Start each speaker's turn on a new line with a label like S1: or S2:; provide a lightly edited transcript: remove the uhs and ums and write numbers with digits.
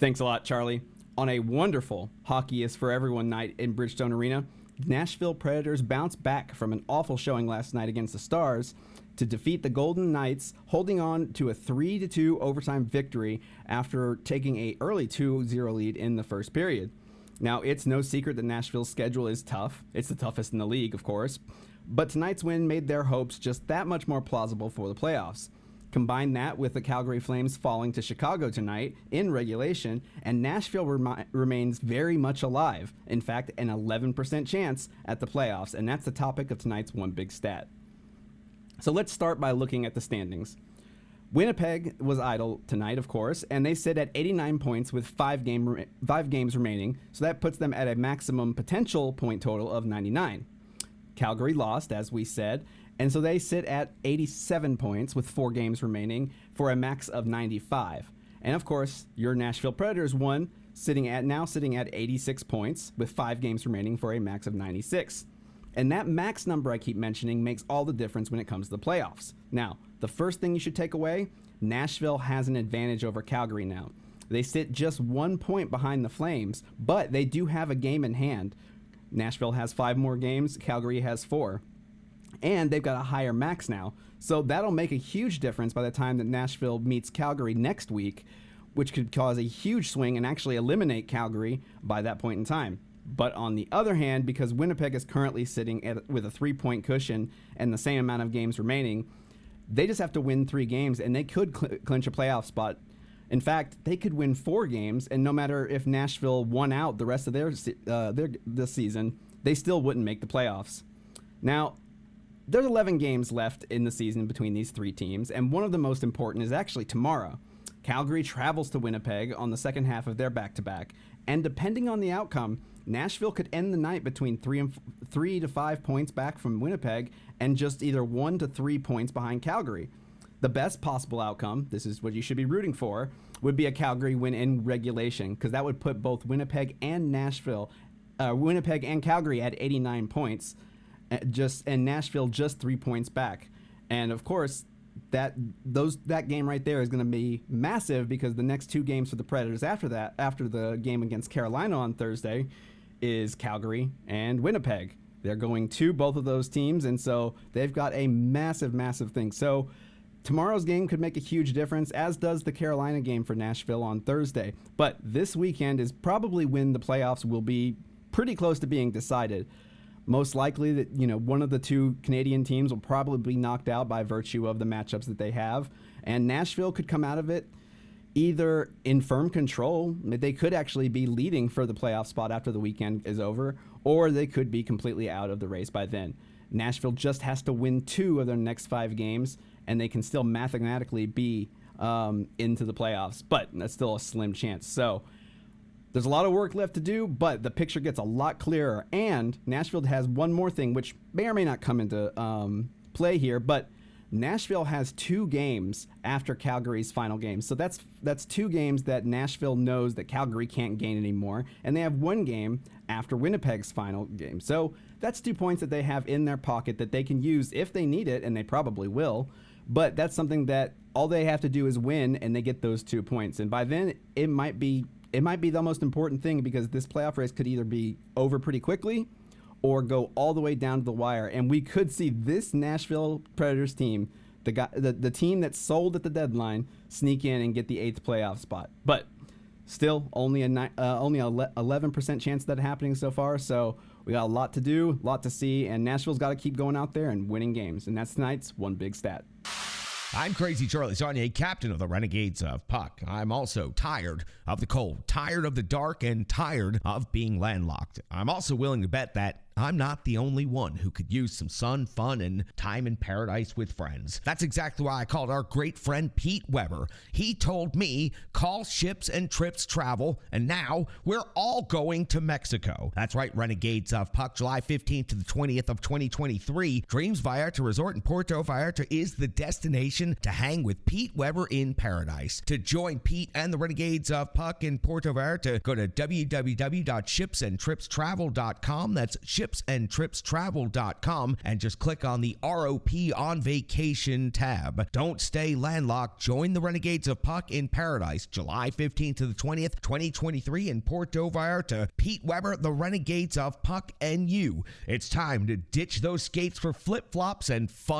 S1: Thanks a lot, Charlie. On a wonderful Hockey is for Everyone night in Bridgestone Arena, Nashville Predators bounced back from an awful showing last night against the Stars to defeat the Golden Knights, holding on to a 3-2 overtime victory after taking an early 2-0 lead in the first period. Now, it's no secret that Nashville's schedule is tough. It's the toughest in the league, of course. But tonight's win made their hopes just that much more plausible for the playoffs. Combine that with the Calgary Flames falling to Chicago tonight in regulation, and Nashville remains very much alive. In fact, an 11% chance at the playoffs, and that's the topic of tonight's One Big Stat. So let's start by looking at the standings. Winnipeg was idle tonight, of course, and they sit at 89 points with 5 games remaining, so that puts them at a maximum potential point total of 99. Calgary lost, as we said, and so they sit at 87 points with 4 games remaining for a max of 95. And of course, your Nashville Predators won, sitting at 86 points with 5 games remaining for a max of 96. And that max number I keep mentioning makes all the difference when it comes to the playoffs. Now, the first thing you should take away, Nashville has an advantage over Calgary now. They sit just 1 point behind the Flames, but they do have a game in hand. Nashville has 5 more games, Calgary has 4. And they've got a higher max now. So that'll make a huge difference by the time that Nashville meets Calgary next week, which could cause a huge swing and actually eliminate Calgary by that point in time. But on the other hand, because Winnipeg is currently sitting with a 3-point cushion and the same amount of games remaining, they just have to win 3 games and they could clinch a playoff spot. In fact, they could win 4 games, and no matter if Nashville won out the rest of this season, they still wouldn't make the playoffs. Now, there's 11 games left in the season between these 3 teams, and one of the most important is actually tomorrow. Calgary travels to Winnipeg on the second half of their back-to-back, and depending on the outcome, Nashville could end the night between 3 to 5 points back from Winnipeg and just either 1 to 3 points behind Calgary. The best possible outcome, this is what you should be rooting for, would be a Calgary win in regulation, because that would put both Winnipeg and Calgary at 89 points, and Nashville just 3 points back. And of course, that game right there is going to be massive, because the next 2 games for the Predators after the game against Carolina on Thursday, is Calgary and Winnipeg. They're going to both of those teams, and so they've got a massive, massive thing. So tomorrow's game could make a huge difference, as does the Carolina game for Nashville on Thursday. But this weekend is probably when the playoffs will be pretty close to being decided. Most likely that, one of the 2 Canadian teams will probably be knocked out by virtue of the matchups that they have. And Nashville could come out of it either in firm control. They could actually be leading for the playoff spot after the weekend is over, or they could be completely out of the race by then. Nashville just has to win 2 of their next 5 games, and they can still mathematically be into the playoffs, but that's still a slim chance. So there's a lot of work left to do, but the picture gets a lot clearer. And Nashville has one more thing, which may or may not come into play here, but Nashville has 2 games after Calgary's final game. So that's 2 games that Nashville knows that Calgary can't gain anymore, and they have 1 game after Winnipeg's final game. So that's 2 points that they have in their pocket that they can use if they need it, and they probably will. But that's something that all they have to do is win, and they get those 2 points. And by then, it might be the most important thing, because this playoff race could either be over pretty quickly or go all the way down to the wire. And we could see this Nashville Predators team, the team that sold at the deadline, sneak in and get the 8th playoff spot. But still, only 11% chance of that happening so far. So we got a lot to do, a lot to see, and Nashville's got to keep going out there and winning games. And that's tonight's One Big Stat.
S2: I'm Crazy Charlie Saunier, captain of the Renegades of Puck. I'm also tired of the cold, tired of the dark, and tired of being landlocked. I'm also willing to bet that I'm not the only one who could use some sun, fun, and time in paradise with friends. That's exactly why I called our great friend Pete Weber. He told me, call Ships and Trips Travel, and now we're all going to Mexico. That's right, Renegades of Puck, July 15th to the 20th of 2023. Dreams Vallarta Resort in Puerto Vallarta is the destination to hang with Pete Weber in paradise. To join Pete and the Renegades of Puck in Puerto Vallarta, go to www.shipsandtripstravel.com. That's shipsandtripstravel.com and just click on the ROP on Vacation tab. Don't stay landlocked. Join the Renegades of Puck in Paradise, July 15th to the 20th, 2023 in Port Dover to Pete Weber, the Renegades of Puck, and you. It's time to ditch those skates for flip-flops and fun.